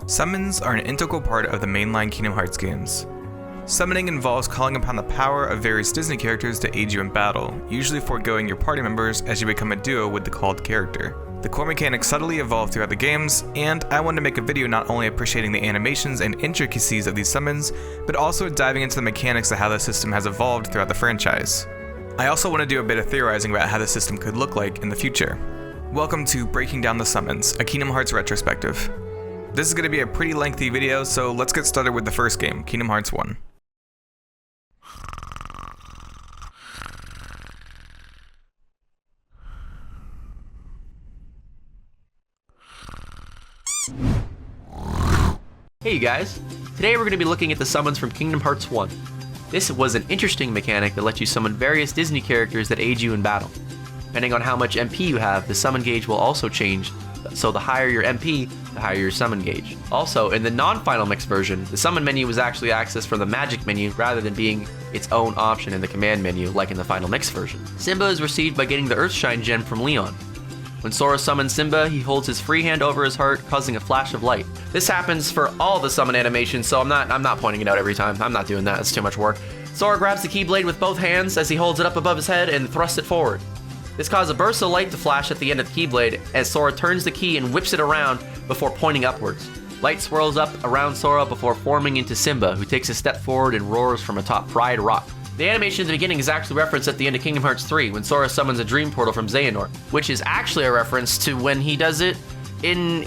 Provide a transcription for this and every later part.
Summons are an integral part of the mainline Kingdom Hearts games. Summoning involves calling upon the power of various Disney characters to aid you in battle, usually foregoing your party members as you become a duo with the called character. The core mechanics subtly evolve throughout the games, and I wanted to make a video not only appreciating the animations and intricacies of these summons, but also diving into the mechanics of how the system has evolved throughout the franchise. I also want to do a bit of theorizing about how the system could look like in the future. Welcome to Breaking Down the Summons, a Kingdom Hearts retrospective. This is going to be a pretty lengthy video, so let's get started with the first game, Kingdom Hearts 1. Hey you guys, today we're going to be looking at the summons from Kingdom Hearts 1. This was an interesting mechanic that lets you summon various Disney characters that aid you in battle. Depending on how much MP you have, the summon gauge will also change, so the higher your MP, the higher your summon gauge. Also, in the non-final mix version, the summon menu was actually accessed from the magic menu rather than being its own option in the command menu like in the final mix version. Simba is received by getting the Earthshine gem from Leon. When Sora summons Simba, he holds his free hand over his heart, causing a flash of light. This happens for all the summon animations, so I'm not pointing it out every time. I'm not doing that, it's too much work. Sora grabs the Keyblade with both hands as he holds it up above his head and thrusts it forward. This causes a burst of light to flash at the end of the Keyblade as Sora turns the key and whips it around before pointing upwards. Light swirls up around Sora before forming into Simba, who takes a step forward and roars from atop Pride Rock. The animation at the beginning is actually referenced at the end of Kingdom Hearts 3 when Sora summons a dream portal from Xehanort, which is actually a reference to when he does it in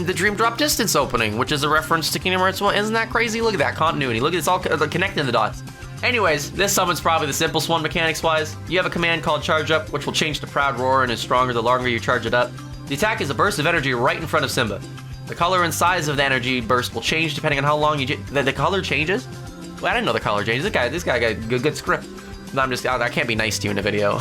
the Dream Drop Distance opening, which is a reference to Kingdom Hearts 1. Isn't that crazy? Look at that continuity. Look at this, all connecting the dots. Anyways, this summon's probably the simplest one mechanics-wise. You have a command called Charge Up, which will change to Proud Roar and is stronger the longer you charge it up. The attack is a burst of energy right in front of Simba. The color and size of the energy burst will change depending on how long you... The color changes? Well, I didn't know the color changes. This guy got a good script. No, I can't be nice to you in a video.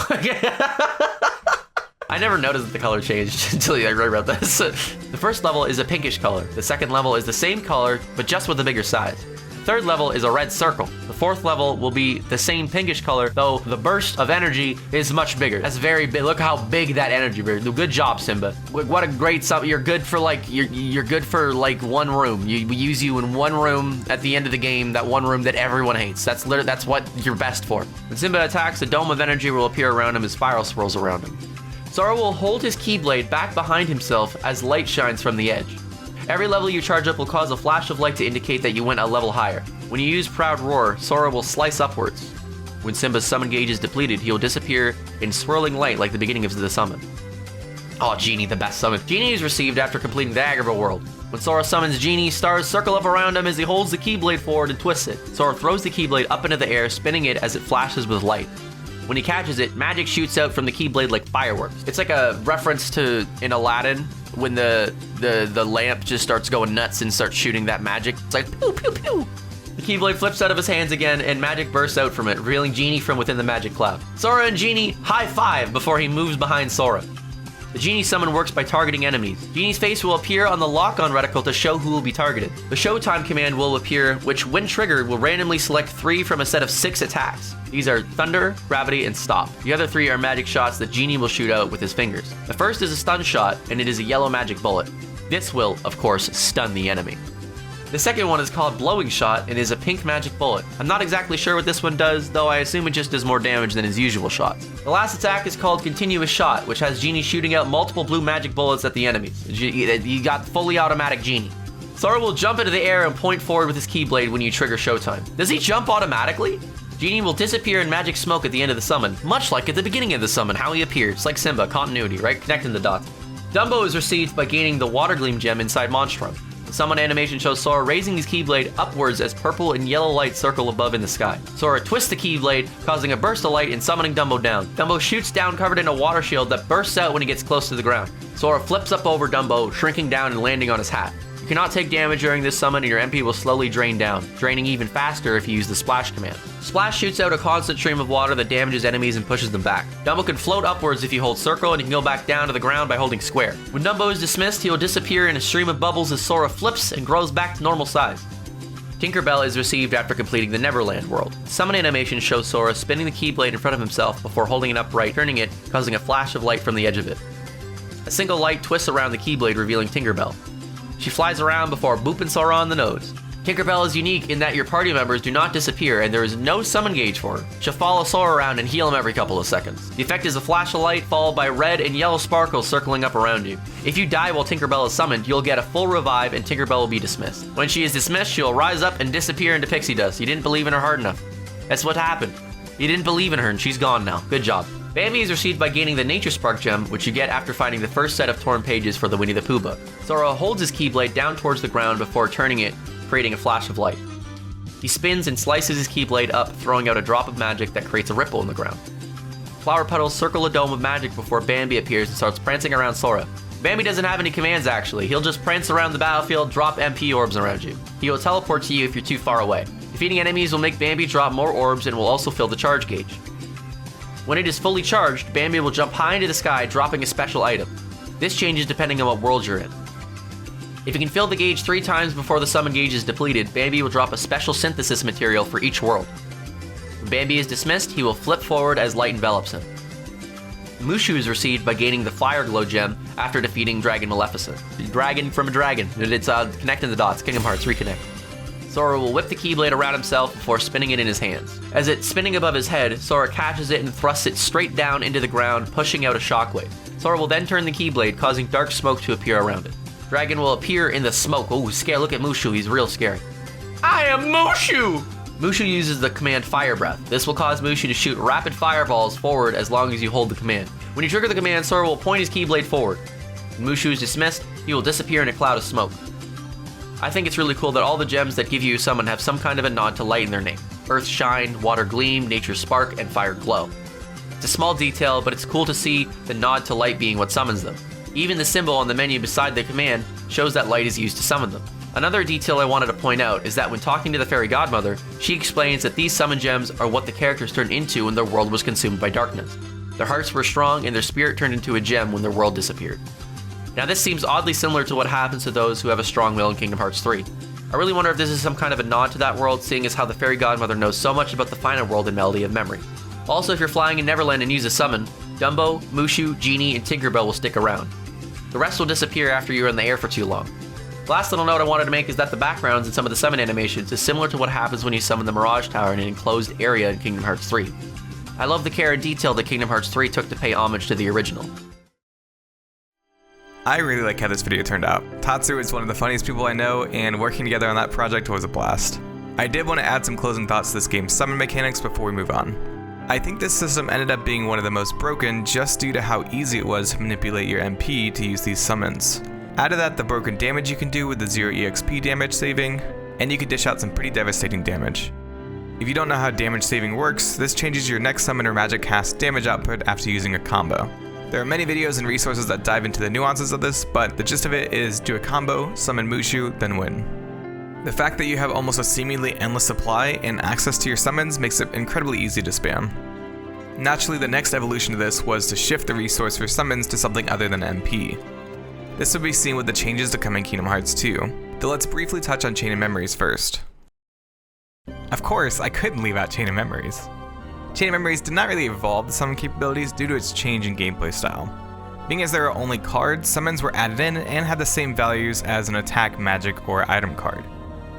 I never noticed that the color changed until I read about this. The first level is a pinkish color. The second level is the same color, but just with a bigger size. The third level is a red circle. The fourth level will be the same pinkish color, though the burst of energy is much bigger. That's very big. Look how big that energy is. Good job, Simba. What a great sub. You're good for you're good for like one room. We use you in one room at the end of the game, that one room that everyone hates. That's what you're best for. When Simba attacks, a dome of energy will appear around him as spiral swirls around him. Sora will hold his Keyblade back behind himself as light shines from the edge. Every level you charge up will cause a flash of light to indicate that you went a level higher. When you use Proud Roar, Sora will slice upwards. When Simba's summon gauge is depleted, he will disappear in swirling light like the beginning of the summon. Oh, Genie, the best summon. Genie is received after completing the Agrabah world. When Sora summons Genie, stars circle up around him as he holds the Keyblade forward and twists it. Sora throws the Keyblade up into the air, spinning it as it flashes with light. When he catches it, magic shoots out from the Keyblade like fireworks. It's like a reference to in Aladdin when the lamp just starts going nuts and starts shooting that magic. It's like pew pew pew. The Keyblade flips out of his hands again and magic bursts out from it, revealing Genie from within the magic cloud. Sora and Genie high five before he moves behind Sora. The Genie summon works by targeting enemies. Genie's face will appear on the lock-on reticle to show who will be targeted. The Showtime command will appear, which when triggered will randomly select 3 from a set of 6 attacks. These are Thunder, Gravity, and Stop. The other 3 are magic shots that Genie will shoot out with his fingers. The first is a stun shot, and it is a yellow magic bullet. This will, of course, stun the enemy. The second one is called Blowing Shot and is a pink magic bullet. I'm not exactly sure what this one does, though I assume it just does more damage than his usual shots. The last attack is called Continuous Shot, which has Genie shooting out multiple blue magic bullets at the enemies. You got fully automatic Genie. Sora will jump into the air and point forward with his Keyblade when you trigger Showtime. Does he jump automatically? Genie will disappear in magic smoke at the end of the summon, much like at the beginning of the summon, how he appears. It's like Simba, continuity, right? Connecting the dots. Dumbo is received by gaining the Water Gleam gem inside Monstrum. The summon animation shows Sora raising his Keyblade upwards as purple and yellow light circle above in the sky. Sora twists the Keyblade, causing a burst of light and summoning Dumbo down. Dumbo shoots down covered in a water shield that bursts out when he gets close to the ground. Sora flips up over Dumbo, shrinking down and landing on his hat. You cannot take damage during this summon and your MP will slowly drain down, draining even faster if you use the Splash command. Splash shoots out a constant stream of water that damages enemies and pushes them back. Dumbo can float upwards if you hold circle, and he can go back down to the ground by holding square. When Dumbo is dismissed, he will disappear in a stream of bubbles as Sora flips and grows back to normal size. Tinkerbell is received after completing the Neverland world. The summon animation shows Sora spinning the Keyblade in front of himself before holding it upright, turning it, causing a flash of light from the edge of it. A single light twists around the Keyblade, revealing Tinkerbell. She flies around before booping Sora on the nose. Tinkerbell is unique in that your party members do not disappear and there is no summon gauge for her. She'll follow Sora around and heal him every couple of seconds. The effect is a flash of light followed by red and yellow sparkles circling up around you. If you die while Tinkerbell is summoned, you'll get a full revive and Tinkerbell will be dismissed. When she is dismissed, she'll rise up and disappear into pixie dust. You didn't believe in her hard enough. That's what happened. You didn't believe in her and she's gone now. Good job. Bambi is received by gaining the Nature Spark gem, which you get after finding the first set of torn pages for the Winnie the Pooh book. Sora holds his Keyblade down towards the ground before turning it, creating a flash of light. He spins and slices his Keyblade up, throwing out a drop of magic that creates a ripple in the ground. Flower petals circle a dome of magic before Bambi appears and starts prancing around Sora. Bambi doesn't have any commands actually, he'll just prance around the battlefield, drop MP orbs around you. He will teleport to you if you're too far away. Defeating enemies will make Bambi drop more orbs and will also fill the charge gauge. When it is fully charged, Bambi will jump high into the sky, dropping a special item. This changes depending on what world you're in. If you can fill the gauge 3 times before the summon gauge is depleted, Bambi will drop a special synthesis material for each world. When Bambi is dismissed, he will flip forward as light envelops him. Mushu is received by gaining the Fire Glow gem after defeating Dragon Maleficent. Dragon from a dragon. It's connecting the dots. Kingdom Hearts Reconnect. Sora will whip the Keyblade around himself before spinning it in his hands. As it's spinning above his head, Sora catches it and thrusts it straight down into the ground, pushing out a shockwave. Sora will then turn the Keyblade, causing dark smoke to appear around it. Dragon will appear in the smoke. Oh, scary. Look at Mushu. He's real scary. I am Mushu! Mushu uses the command Fire Breath. This will cause Mushu to shoot rapid fireballs forward as long as you hold the command. When you trigger the command, Sora will point his Keyblade forward. When Mushu is dismissed, he will disappear in a cloud of smoke. I think it's really cool that all the gems that give you a summon have some kind of a nod to light in their name. Earth Shine, Water Gleam, Nature Spark, and Fire Glow. It's a small detail, but it's cool to see the nod to light being what summons them. Even the symbol on the menu beside the command shows that light is used to summon them. Another detail I wanted to point out is that when talking to the Fairy Godmother, she explains that these summon gems are what the characters turned into when their world was consumed by darkness. Their hearts were strong and their spirit turned into a gem when their world disappeared. Now this seems oddly similar to what happens to those who have a strong will in Kingdom Hearts 3. I really wonder if this is some kind of a nod to that world, seeing as how the Fairy Godmother knows so much about the final world in Melody of Memory. Also, if you're flying in Neverland and use a summon, Dumbo, Mushu, Genie, and Tinkerbell will stick around. The rest will disappear after you're in the air for too long. The last little note I wanted to make is that the backgrounds in some of the summon animations is similar to what happens when you summon the Mirage Tower in an enclosed area in Kingdom Hearts 3. I love the care and detail that Kingdom Hearts 3 took to pay homage to the original. I really like how this video turned out. Tatsu is one of the funniest people I know, and working together on that project was a blast. I did want to add some closing thoughts to this game's summon mechanics before we move on. I think this system ended up being one of the most broken just due to how easy it was to manipulate your MP to use these summons. Add to that the broken damage you can do with the 0 EXP damage saving, and you can dish out some pretty devastating damage. If you don't know how damage saving works, this changes your next summon or magic cast damage output after using a combo. There are many videos and resources that dive into the nuances of this, but the gist of it is do a combo, summon Mushu, then win. The fact that you have almost a seemingly endless supply and access to your summons makes it incredibly easy to spam. Naturally, the next evolution of this was to shift the resource for summons to something other than MP. This will be seen with the changes to come in Kingdom Hearts 2, though let's briefly touch on Chain of Memories first. Of course, I couldn't leave out Chain of Memories. Chain of Memories did not really evolve the summon capabilities due to its change in gameplay style. Being as there are only cards, summons were added in and had the same values as an attack, magic, or item card.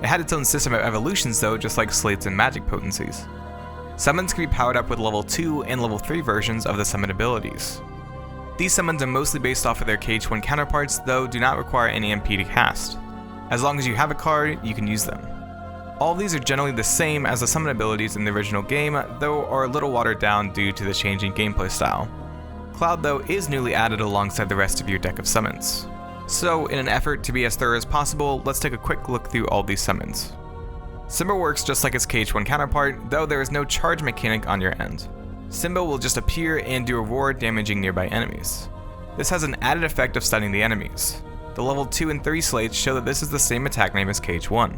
It had its own system of evolutions though, just like slates and magic potencies. Summons can be powered up with level 2 and level 3 versions of the summon abilities. These summons are mostly based off of their KH1 counterparts, though do not require any MP to cast. As long as you have a card, you can use them. All of these are generally the same as the summon abilities in the original game, though are a little watered down due to the changing gameplay style. Cloud though is newly added alongside the rest of your deck of summons. So in an effort to be as thorough as possible, let's take a quick look through all these summons. Simba works just like its KH1 counterpart, though there is no charge mechanic on your end. Simba will just appear and do a roar damaging nearby enemies. This has an added effect of stunning the enemies. The level 2 and 3 slates show that this is the same attack name as KH1.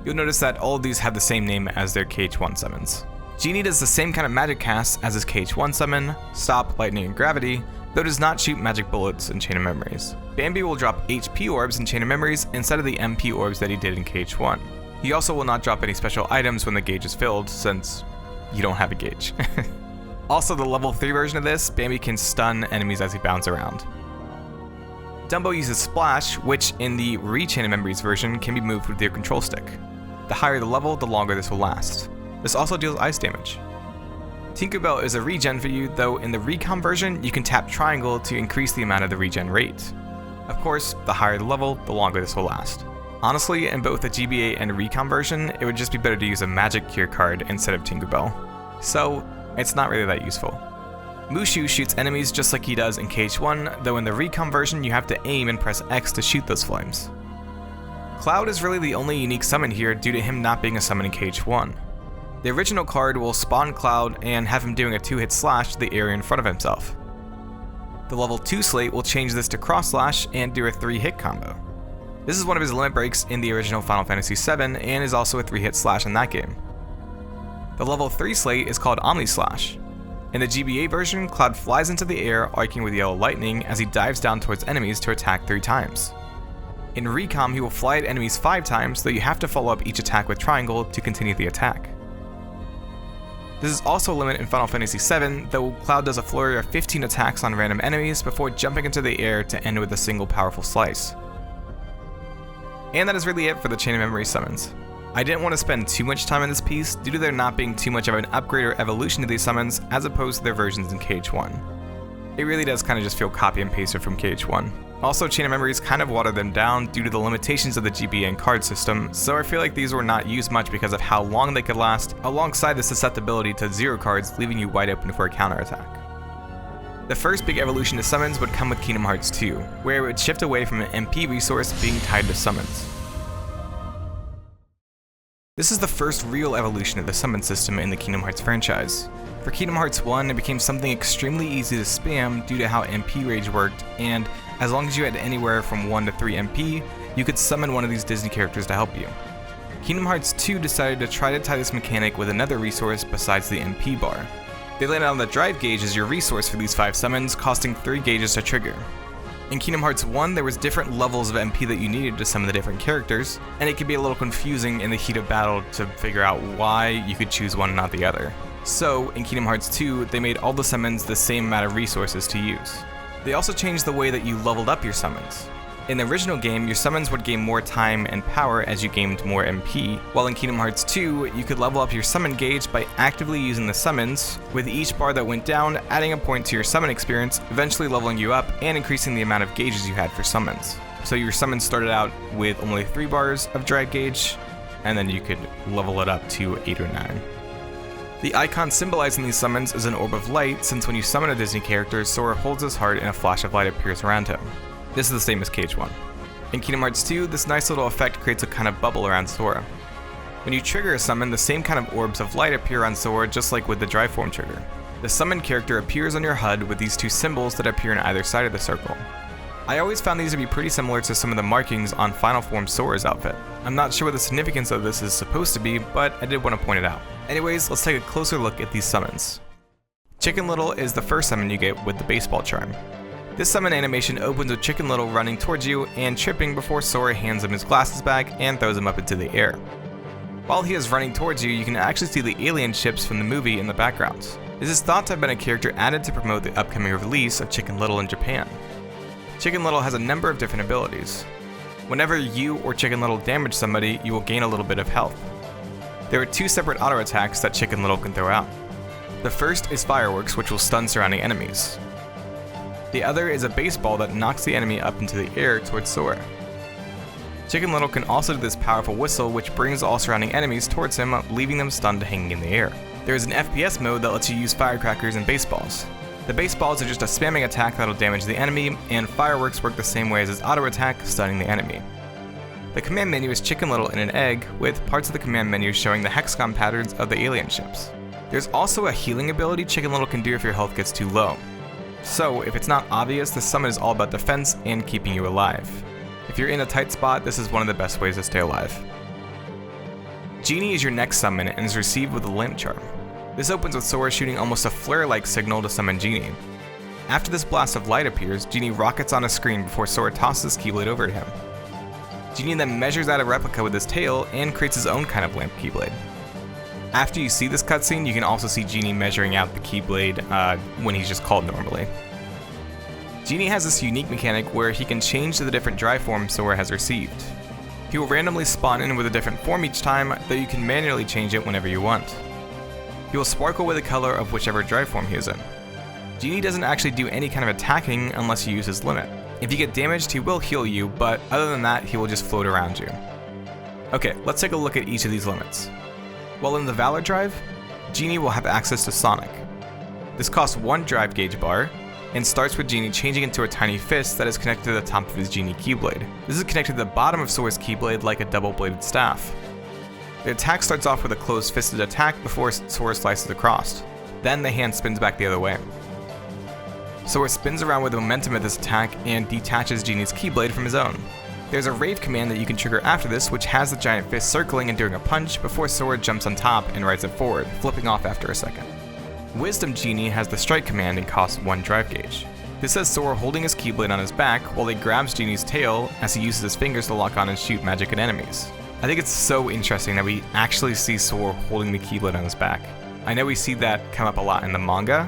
You'll notice that all of these have the same name as their KH1 summons. Genie does the same kind of magic casts as his KH1 summon, Stop, Lightning, and Gravity, though does not shoot magic bullets in Chain of Memories. Bambi will drop HP orbs in Chain of Memories instead of the MP orbs that he did in KH1. He also will not drop any special items when the gauge is filled, since you don't have a gauge. Also, the level 3 version of this, Bambi can stun enemies as he bounces around. Dumbo uses Splash, which in the Chain of Memories version can be moved with your control stick. The higher the level, the longer this will last. This also deals ice damage. Tinkerbell is a regen for you, though in the Recom version, you can tap triangle to increase the amount of the regen rate. Of course, the higher the level, the longer this will last. Honestly, in both the GBA and Recom version, it would just be better to use a Magic Cure card instead of Tinkerbell. So, it's not really that useful. Mushu shoots enemies just like he does in KH1, though in the Recom version you have to aim and press X to shoot those flames. Cloud is really the only unique summon here due to him not being a summon in KH1. The original card will spawn Cloud and have him doing a 2-hit slash to the area in front of himself. The level 2 slate will change this to cross slash and do a 3-hit combo. This is one of his limit breaks in the original Final Fantasy VII and is also a 3-hit slash in that game. The level 3 slate is called Omni Slash. In the GBA version, Cloud flies into the air arcing with yellow lightning as he dives down towards enemies to attack 3 times. In Recom, he will fly at enemies 5 times, though you have to follow up each attack with triangle to continue the attack. This is also a limit in Final Fantasy VII, though Cloud does a flurry of 15 attacks on random enemies before jumping into the air to end with a single powerful slice. And that is really it for the Chain of Memories summons. I didn't want to spend too much time in this piece due to there not being too much of an upgrade or evolution to these summons as opposed to their versions in KH1. It really does kind of just feel copy and pasted from KH1. Also, Chain of Memories kind of watered them down due to the limitations of the GBA and card system, so I feel like these were not used much because of how long they could last, alongside the susceptibility to 0 cards leaving you wide open for a counterattack. The first big evolution to summons would come with Kingdom Hearts 2, where it would shift away from an MP resource being tied to summons. This is the first real evolution of the summon system in the Kingdom Hearts franchise. For Kingdom Hearts 1, it became something extremely easy to spam due to how MP Rage worked, and as long as you had anywhere from 1 to 3 MP, you could summon one of these Disney characters to help you. Kingdom Hearts 2 decided to try to tie this mechanic with another resource besides the MP bar. They landed on the drive gauge as your resource for these 5 summons, costing 3 gauges to trigger. In Kingdom Hearts 1, there was different levels of MP that you needed to summon the different characters, and it could be a little confusing in the heat of battle to figure out why you could choose one and not the other. So, in Kingdom Hearts 2, they made all the summons the same amount of resources to use. They also changed the way that you leveled up your summons. In the original game, your summons would gain more time and power as you gained more MP, while in Kingdom Hearts 2, you could level up your summon gauge by actively using the summons, with each bar that went down adding a point to your summon experience, eventually leveling you up and increasing the amount of gauges you had for summons. So your summons started out with only 3 bars of drive gauge, and then you could level it up to 8 or 9. The icon symbolizing these summons is an orb of light, since when you summon a Disney character, Sora holds his heart and a flash of light appears around him. This is the same as KH1. In Kingdom Hearts 2, this nice little effect creates a kind of bubble around Sora. When you trigger a summon, the same kind of orbs of light appear on Sora just like with the drive form trigger. The summoned character appears on your HUD with these 2 symbols that appear on either side of the circle. I always found these to be pretty similar to some of the markings on Final Form Sora's outfit. I'm not sure what the significance of this is supposed to be, but I did want to point it out. Anyways, let's take a closer look at these summons. Chicken Little is the first summon you get with the baseball charm. This summon animation opens with Chicken Little running towards you and tripping before Sora hands him his glasses back and throws him up into the air. While he is running towards you, you can actually see the alien ships from the movie in the background. This is thought to have been a character added to promote the upcoming release of Chicken Little in Japan. Chicken Little has a number of different abilities. Whenever you or Chicken Little damage somebody, you will gain a little bit of health. There are 2 separate auto attacks that Chicken Little can throw out. The first is Fireworks, which will stun surrounding enemies. The other is a baseball that knocks the enemy up into the air towards Sora. Chicken Little can also do this powerful whistle, which brings all surrounding enemies towards him, leaving them stunned hanging in the air. There is an FPS mode that lets you use firecrackers and baseballs. The baseballs are just a spamming attack that'll damage the enemy, and fireworks work the same way as its auto attack, stunning the enemy. The command menu is Chicken Little in an egg, with parts of the command menu showing the hexagon patterns of the alien ships. There's also a healing ability Chicken Little can do if your health gets too low. So, if it's not obvious, this summon is all about defense and keeping you alive. If you're in a tight spot, this is one of the best ways to stay alive. Genie is your next summon and is received with a lamp charm. This opens with Sora shooting almost a flare-like signal to summon Genie. After this blast of light appears, Genie rockets on a screen before Sora tosses Keyblade over to him. Genie then measures out a replica with his tail and creates his own kind of lamp Keyblade. After you see this cutscene, you can also see Genie measuring out the Keyblade when he's just called normally. Genie has this unique mechanic where he can change to the different dry forms Sora has received. He will randomly spawn in with a different form each time, though you can manually change it whenever you want. He will sparkle with the color of whichever dry form he is in. Genie doesn't actually do any kind of attacking unless you use his limit. If you get damaged, he will heal you, but other than that, he will just float around you. Okay, let's take a look at each of these limits. While in the Valor drive, Genie will have access to Sonic. This costs 1 drive gauge bar, and starts with Genie changing into a tiny fist that is connected to the top of his Genie Keyblade. This is connected to the bottom of Sora's Keyblade like a double-bladed staff. The attack starts off with a closed fisted attack before Sora slices across. Then the hand spins back the other way. Sora spins around with the momentum of this attack and detaches Genie's Keyblade from his own. There's a Rave command that you can trigger after this, which has the giant fist circling and doing a punch before Sora jumps on top and rides it forward, flipping off after a second. Wisdom Genie has the Strike command and costs 1 drive gauge. This has Sora holding his Keyblade on his back while he grabs Genie's tail as he uses his fingers to lock on and shoot magic at enemies. I think it's so interesting that we actually see Sora holding the Keyblade on his back. I know we see that come up a lot in the manga,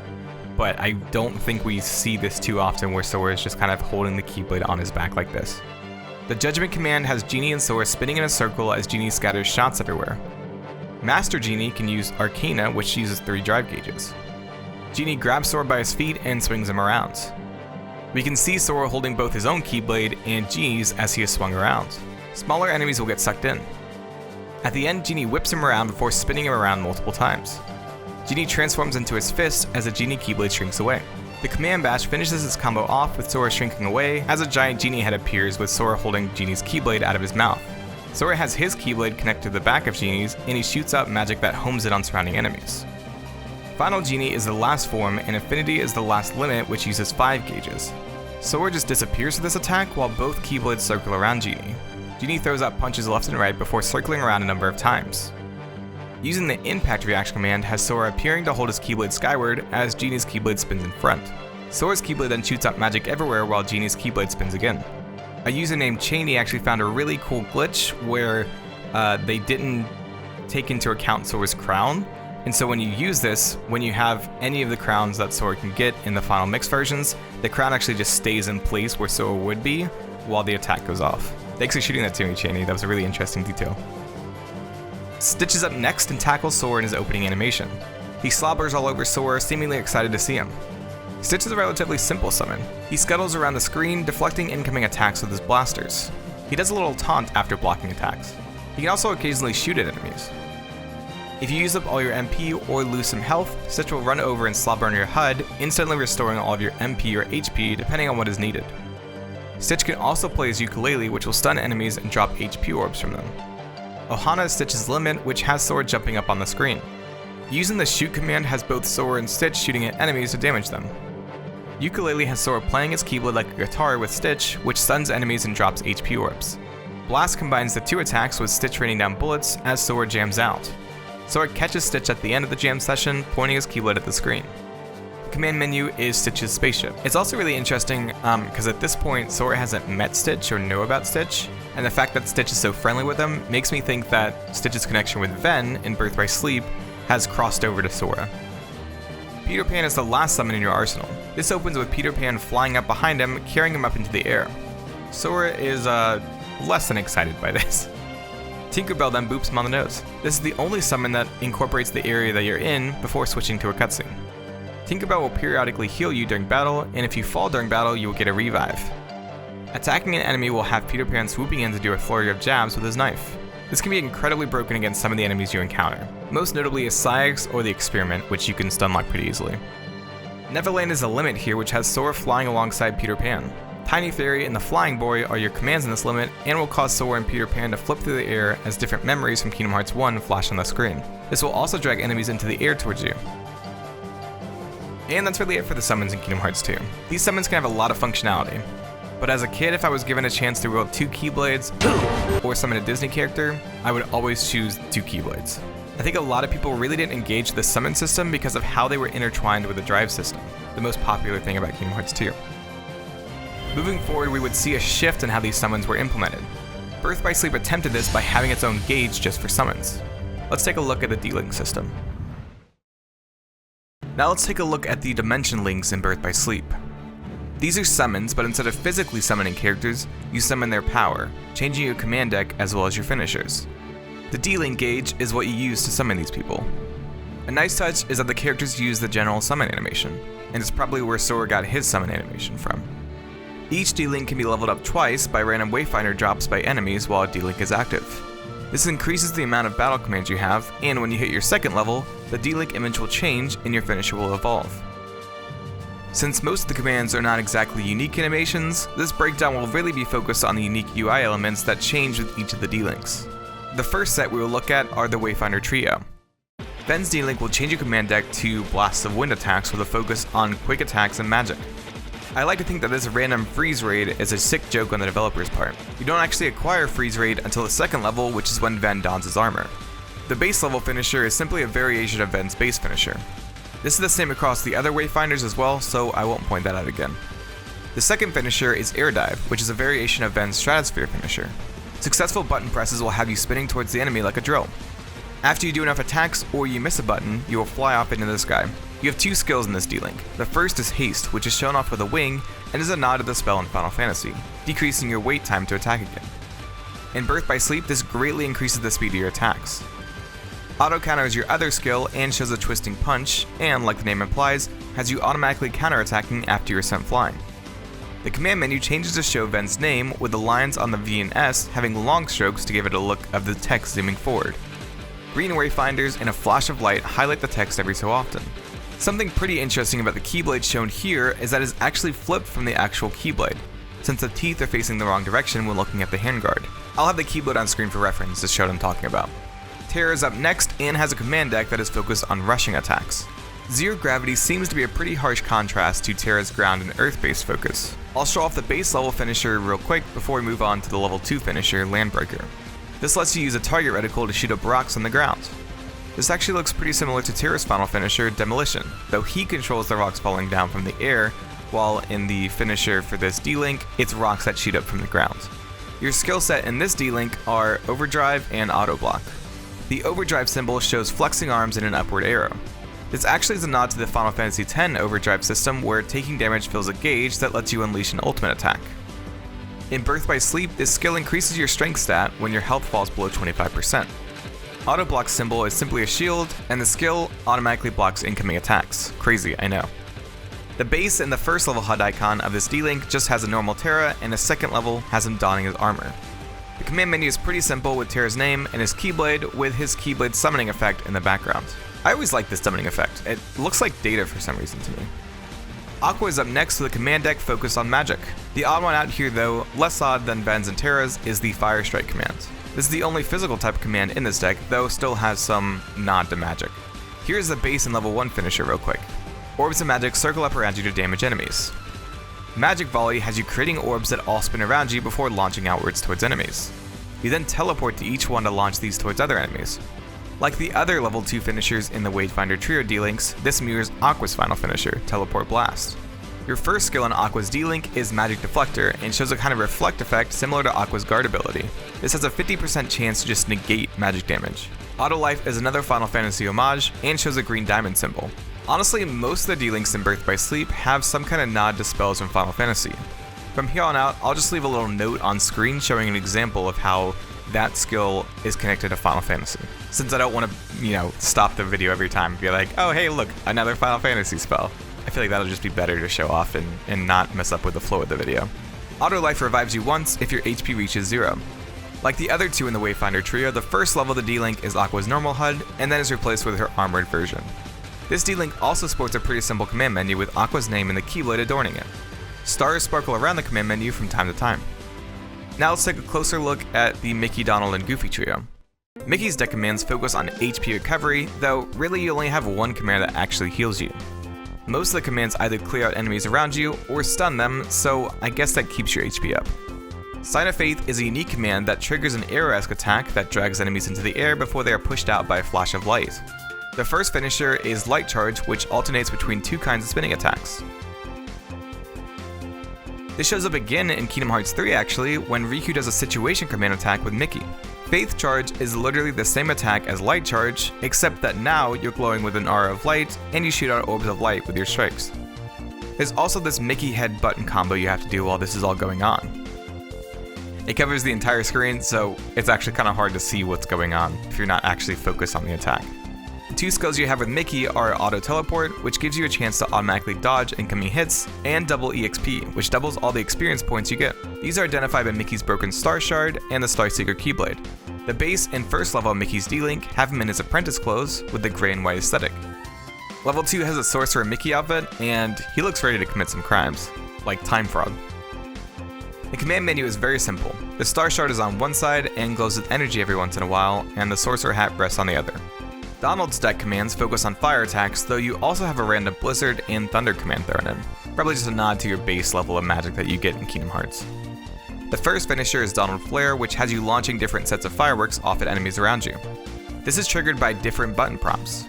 but I don't think we see this too often where Sora is just kind of holding the Keyblade on his back like this. The Judgment command has Genie and Sora spinning in a circle as Genie scatters shots everywhere. Master Genie can use Arcana, which uses 3 drive gauges. Genie grabs Sora by his feet and swings him around. We can see Sora holding both his own Keyblade and Genie's as he is swung around. Smaller enemies will get sucked in. At the end, Genie whips him around before spinning him around multiple times. Genie transforms into his fist as the Genie Keyblade shrinks away. The Command Bash finishes this combo off with Sora shrinking away as a giant Genie head appears with Sora holding Genie's Keyblade out of his mouth. Sora has his Keyblade connected to the back of Genie's, and he shoots out magic that homes it on surrounding enemies. Final Genie is the last form, and Infinity is the last limit, which uses 5 gauges. Sora just disappears with this attack while both Keyblades circle around Genie. Genie throws out punches left and right before circling around a number of times. Using the Impact Reaction command has Sora appearing to hold his Keyblade skyward as Genie's Keyblade spins in front. Sora's Keyblade then shoots out magic everywhere while Genie's Keyblade spins again. A user named Cheney actually found a really cool glitch where they didn't take into account Sora's crown, and so when you use this, when you have any of the crowns that Sora can get in the final mix versions, the crown actually just stays in place where Sora would be while the attack goes off. Thanks for shooting that to me, Cheney. That was a really interesting detail. Stitch is up next and tackles Sora in his opening animation. He slobbers all over Sora, seemingly excited to see him. Stitch is a relatively simple summon. He scuttles around the screen, deflecting incoming attacks with his blasters. He does a little taunt after blocking attacks. He can also occasionally shoot at enemies. If you use up all your MP or lose some health, Stitch will run over and slobber on your HUD, instantly restoring all of your MP or HP depending on what is needed. Stitch can also play his ukulele, which will stun enemies and drop HP orbs from them. Ohana is Stitch's limit, which has Sora jumping up on the screen. Using the shoot command has both Sora and Stitch shooting at enemies to damage them. Ukulele has Sora playing his Keyblade like a guitar with Stitch, which stuns enemies and drops HP orbs. Blast combines the 2 attacks with Stitch raining down bullets as Sora jams out. Sora catches Stitch at the end of the jam session, pointing his Keyblade at the screen. The command menu is Stitch's spaceship. It's also really interesting because at this point Sora hasn't met Stitch or know about Stitch, and the fact that Stitch is so friendly with him makes me think that Stitch's connection with Ven in Birth by Sleep has crossed over to Sora. Peter Pan is the last summon in your arsenal. This opens with Peter Pan flying up behind him, carrying him up into the air. Sora is less than excited by this. Tinkerbell then boops him on the nose. This is the only summon that incorporates the area that you're in before switching to a cutscene. Tinkerbell will periodically heal you during battle, and if you fall during battle, you will get a revive. Attacking an enemy will have Peter Pan swooping in to do a flurry of jabs with his knife. This can be incredibly broken against some of the enemies you encounter, most notably is Saïx or the Experiment, which you can stunlock pretty easily. Neverland is a limit here, which has Sora flying alongside Peter Pan. Tiny Fairy and the Flying Boy are your commands in this limit, and will cause Sora and Peter Pan to flip through the air as different memories from Kingdom Hearts 1 flash on the screen. This will also drag enemies into the air towards you. And that's really it for the summons in Kingdom Hearts 2. These summons can have a lot of functionality, but as a kid, if I was given a chance to wield 2 Keyblades or summon a Disney character, I would always choose 2 Keyblades. I think a lot of people really didn't engage the summon system because of how they were intertwined with the drive system, the most popular thing about Kingdom Hearts 2. Moving forward, we would see a shift in how these summons were implemented. Birth by Sleep attempted this by having its own gauge just for summons. Let's take a look at the D-Link system. Now let's take a look at the dimension links in Birth by Sleep. These are summons, but instead of physically summoning characters, you summon their power, changing your command deck as well as your finishers. The D-Link gauge is what you use to summon these people. A nice touch is that the characters use the general summon animation, and it's probably where Sora got his summon animation from. Each D-Link can be leveled up twice by random Wayfinder drops by enemies while a D-Link is active. This increases the amount of battle commands you have, and when you hit your second level, the D-Link image will change and your finisher will evolve. Since most of the commands are not exactly unique animations, this breakdown will really be focused on the unique UI elements that change with each of the D-Links. The first set we will look at are the Wayfinder Trio. Ven's D-Link will change your command deck to Blasts of Wind attacks with a focus on quick attacks and magic. I like to think that this random freeze raid is a sick joke on the developer's part. You don't actually acquire freeze raid until the second level, which is when Ven dons his armor. The base level finisher is simply a variation of Ven's base finisher. This is the same across the other Wayfinders as well, so I won't point that out again. The second finisher is Air Dive, which is a variation of Ven's Stratosphere finisher. Successful button presses will have you spinning towards the enemy like a drill. After you do enough attacks or you miss a button, you will fly off into the sky. You have two skills in this D-Link. The first is Haste, which is shown off with a wing and is a nod to the spell in Final Fantasy, decreasing your wait time to attack again. In Birth by Sleep, this greatly increases the speed of your attacks. Auto Counter is your other skill and shows a twisting punch, and like the name implies, has you automatically counterattacking after you're sent flying. The command menu changes to show Ven's name, with the lines on the V and S having long strokes to give it a look of the text zooming forward. Green Wayfinders and a flash of light highlight the text every so often. Something pretty interesting about the Keyblade shown here is that it's actually flipped from the actual Keyblade, since the teeth are facing the wrong direction when looking at the handguard. I'll have the Keyblade on screen for reference to show what I'm talking about. Terra is up next and has a command deck that is focused on rushing attacks. Zero Gravity seems to be a pretty harsh contrast to Terra's ground and earth-based focus. I'll show off the base level finisher real quick before we move on to the level 2 finisher, Landbreaker. This lets you use a target reticle to shoot up rocks on the ground. This actually looks pretty similar to Terra's final finisher, Demolition, though he controls the rocks falling down from the air, while in the finisher for this D-Link, it's rocks that shoot up from the ground. Your skill set in this D-Link are Overdrive and Auto Block. The Overdrive symbol shows flexing arms and an upward arrow. This actually is a nod to the Final Fantasy X Overdrive system, where taking damage fills a gauge that lets you unleash an ultimate attack. In Birth by Sleep, this skill increases your strength stat when your health falls below 25%. Auto Block symbol is simply a shield, and the skill automatically blocks incoming attacks. Crazy, I know. The base and the first level HUD icon of this D-Link just has a normal Terra, and the second level has him donning his armor. The command menu is pretty simple with Terra's name and his Keyblade with his Keyblade summoning effect in the background. I always like this summoning effect. It looks like data for some reason to me. Aqua is up next with a command deck focused on magic. The odd one out here though, less odd than Ven's and Terra's, is the Fire Strike command. This is the only physical type command in this deck, though still has some nod to magic. Here's the base and level 1 finisher real quick. Orbs of magic circle up around you to damage enemies. Magic Volley has you creating orbs that all spin around you before launching outwards towards enemies. You then teleport to each one to launch these towards other enemies. Like the other level 2 finishers in the Wayfinder Trio D-Links, this mirrors Aqua's final finisher, Teleport Blast. Your first skill in Aqua's D-Link is Magic Deflector and shows a kind of reflect effect similar to Aqua's guard ability. This has a 50% chance to just negate magic damage. Auto Life is another Final Fantasy homage and shows a green diamond symbol. Honestly, most of the D-Links in Birth by Sleep have some kind of nod to spells from Final Fantasy. From here on out, I'll just leave a little note on screen showing an example of how that skill is connected to Final Fantasy. Since I don't want to, stop the video every time and be like, oh hey look, another Final Fantasy spell. I feel like that'll just be better to show off and not mess up with the flow of the video. Auto Life revives you once if your HP reaches 0. Like the other two in the Wayfinder Trio, the first level of the D-Link is Aqua's normal HUD, and then is replaced with her armored version. This D-Link also sports a pretty simple command menu with Aqua's name and the Keyblade adorning it. Stars sparkle around the command menu from time to time. Now let's take a closer look at the Mickey, Donald, and Goofy trio. Mickey's deck commands focus on HP recovery, though really you only have one command that actually heals you. Most of the commands either clear out enemies around you or stun them, so I guess that keeps your HP up. Sign of Faith is a unique command that triggers an arrow-esque attack that drags enemies into the air before they are pushed out by a flash of light. The first finisher is Light Charge, which alternates between two kinds of spinning attacks. This shows up again in Kingdom Hearts 3 actually, when Riku does a situation command attack with Mickey. Faith Charge is literally the same attack as Light Charge, except that now you're glowing with an aura of light, and you shoot out orbs of light with your strikes. There's also this Mickey head button combo you have to do while this is all going on. It covers the entire screen, so it's actually kind of hard to see what's going on if you're not actually focused on the attack. The two skills you have with Mickey are Auto Teleport, which gives you a chance to automatically dodge incoming hits, and Double EXP, which doubles all the experience points you get. These are identified by Mickey's broken Star Shard and the Star Seeker Keyblade. The base and first level of Mickey's D-Link have him in his apprentice clothes with the gray and white aesthetic. Level 2 has a Sorcerer Mickey outfit, and he looks ready to commit some crimes, like Time Frog. The command menu is very simple. The Star Shard is on one side and glows with energy every once in a while, and the Sorcerer Hat rests on the other. Donald's deck commands focus on fire attacks, though you also have a random Blizzard and Thunder command thrown in. Probably just a nod to your base level of magic that you get in Kingdom Hearts. The first finisher is Donald Flare, which has you launching different sets of fireworks off at enemies around you. This is triggered by different button prompts.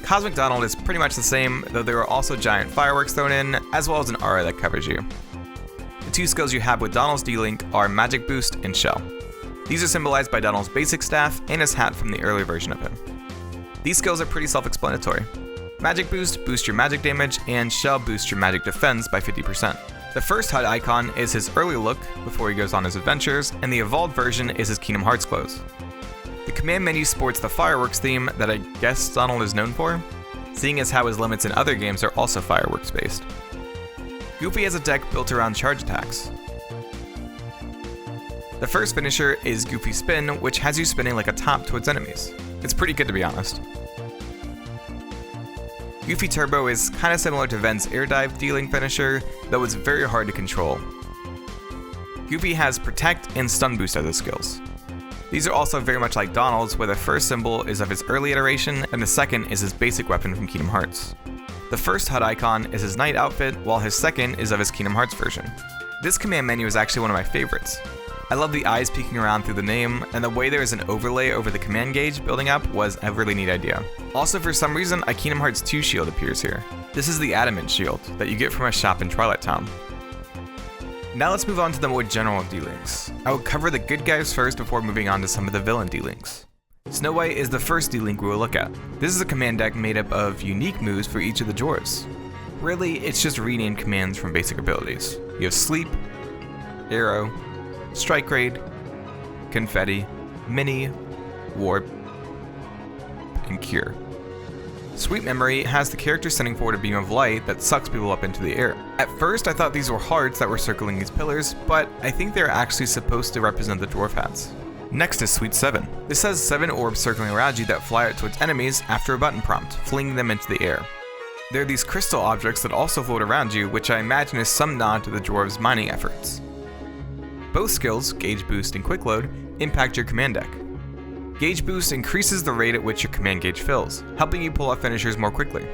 Cosmic Donald is pretty much the same, though there are also giant fireworks thrown in, as well as an aura that covers you. The two skills you have with Donald's D-Link are Magic Boost and Shell. These are symbolized by Donald's basic staff and his hat from the earlier version of him. These skills are pretty self-explanatory. Magic Boost boosts your magic damage, and Shell boosts your magic defense by 50%. The first HUD icon is his early look before he goes on his adventures, and the evolved version is his Kingdom Hearts clothes. The command menu sports the fireworks theme that I guess Donald is known for, seeing as how his limits in other games are also fireworks based. Goofy has a deck built around charge attacks. The first finisher is Goofy Spin, which has you spinning like a top towards enemies. It's pretty good to be honest. Goofy Turbo is kinda similar to Ven's Air Dive D-Link finisher, though it's very hard to control. Goofy has Protect and Stun Boost as his skills. These are also very much like Donald's, where the first symbol is of his early iteration, and the second is his basic weapon from Kingdom Hearts. The first HUD icon is his knight outfit, while his second is of his Kingdom Hearts version. This command menu is actually one of my favorites. I love the eyes peeking around through the name, and the way there is an overlay over the command gauge building up was a really neat idea. Also, for some reason, a Kingdom Hearts 2 shield appears here. This is the Adamant shield that you get from a shop in Twilight Town. Now let's move on to the more general D-Links. I will cover the good guys first before moving on to some of the villain D-Links. Snow White is the first D-Link we will look at. This is a command deck made up of unique moves for each of the dwarves. Really, it's just renamed commands from basic abilities. You have Sleep, Arrow, Strike Raid, Confetti, Mini, Warp, and Cure. Sweet Memory has the character sending forward a beam of light that sucks people up into the air. At first I thought these were hearts that were circling these pillars, but I think they're actually supposed to represent the dwarf hats. Next is Sweet 7. This has 7 orbs circling around you that fly out towards enemies after a button prompt, flinging them into the air. There are these crystal objects that also float around you, which I imagine is some nod to the dwarves' mining efforts. Both skills, Gauge Boost and Quick Load, impact your command deck. Gauge Boost increases the rate at which your command gauge fills, helping you pull off finishers more quickly.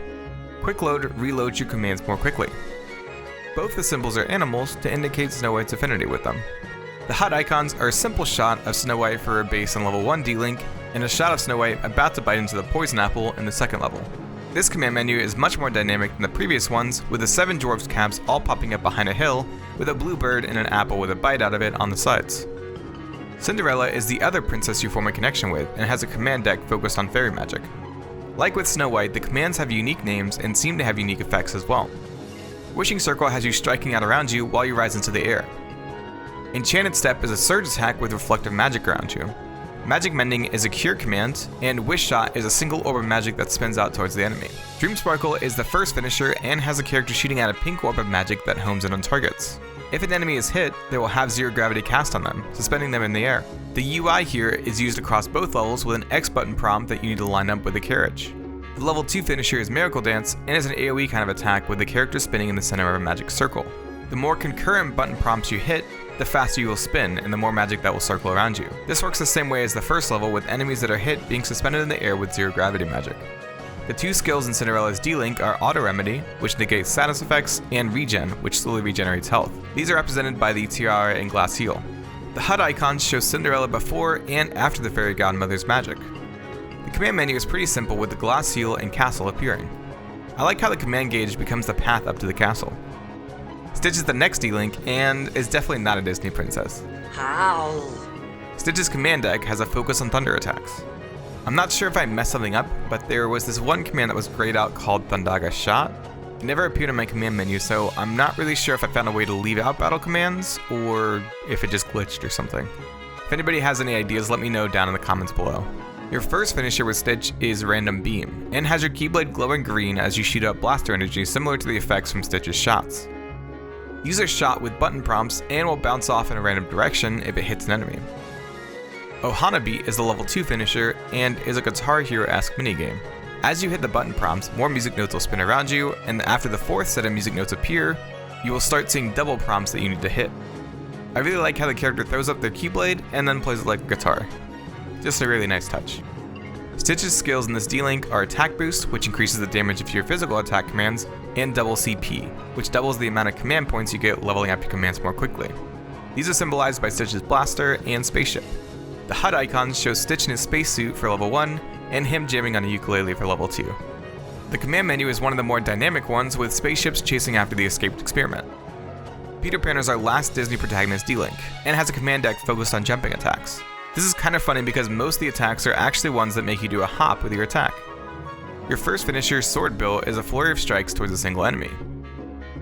Quick Load reloads your commands more quickly. Both the symbols are animals to indicate Snow White's affinity with them. The HUD icons are a simple shot of Snow White for a base and level 1 D-Link, and a shot of Snow White about to bite into the poison apple in the second level. This command menu is much more dynamic than the previous ones, with the 7 dwarves caps all popping up behind a hill, with a blue bird and an apple with a bite out of it on the sides. Cinderella is the other princess you form a connection with, and has a command deck focused on fairy magic. Like with Snow White, the commands have unique names and seem to have unique effects as well. Wishing Circle has you striking out around you while you rise into the air. Enchanted Step is a surge attack with reflective magic around you. Magic Mending is a cure command, and Wish Shot is a single orb of magic that spins out towards the enemy. Dream Sparkle is the first finisher and has a character shooting out a pink orb of magic that homes in on targets. If an enemy is hit, they will have zero gravity cast on them, suspending them in the air. The UI here is used across both levels with an X button prompt that you need to line up with the carriage. The level 2 finisher is Miracle Dance and is an AoE kind of attack with the character spinning in the center of a magic circle. The more concurrent button prompts you hit, the faster you will spin and the more magic that will circle around you. This works the same way as the first level, with enemies that are hit being suspended in the air with zero gravity magic. The 2 skills in Cinderella's D-Link are Auto Remedy, which negates status effects, and Regen, which slowly regenerates health. These are represented by the tiara and glass heel. The HUD icons show Cinderella before and after the fairy godmother's magic. The command menu is pretty simple, with the glass seal and castle appearing. I like how the command gauge becomes the path up to the castle. Stitch is the next D-Link and is definitely not a Disney princess. How? Stitch's command deck has a focus on thunder attacks. I'm not sure if I messed something up, but there was this one command that was grayed out called Thundaga Shot. It never appeared in my command menu, so I'm not really sure if I found a way to leave out battle commands, or if it just glitched or something. If anybody has any ideas, let me know down in the comments below. Your first finisher with Stitch is Random Beam, and has your Keyblade glowing green as you shoot up blaster energy similar to the effects from Stitch's shots. Use a shot with button prompts and will bounce off in a random direction if it hits an enemy. Ohana Beat is the level 2 finisher and is a Guitar Hero-esque minigame. As you hit the button prompts, more music notes will spin around you, and after the 4th set of music notes appear, you will start seeing double prompts that you need to hit. I really like how the character throws up their Keyblade and then plays it like a guitar. Just a really nice touch. Stitch's skills in this D-Link are Attack Boost, which increases the damage of your physical attack commands, and Double CP, which doubles the amount of command points you get leveling up your commands more quickly. These are symbolized by Stitch's blaster and spaceship. The HUD icons show Stitch in his spacesuit for level 1, and him jamming on a ukulele for level 2. The command menu is one of the more dynamic ones, with spaceships chasing after the escaped experiment. Peter Pan is our last Disney protagonist D-Link, and has a command deck focused on jumping attacks. This is kind of funny because most of the attacks are actually ones that make you do a hop with your attack. Your first finisher, Sword Bill, is a flurry of strikes towards a single enemy.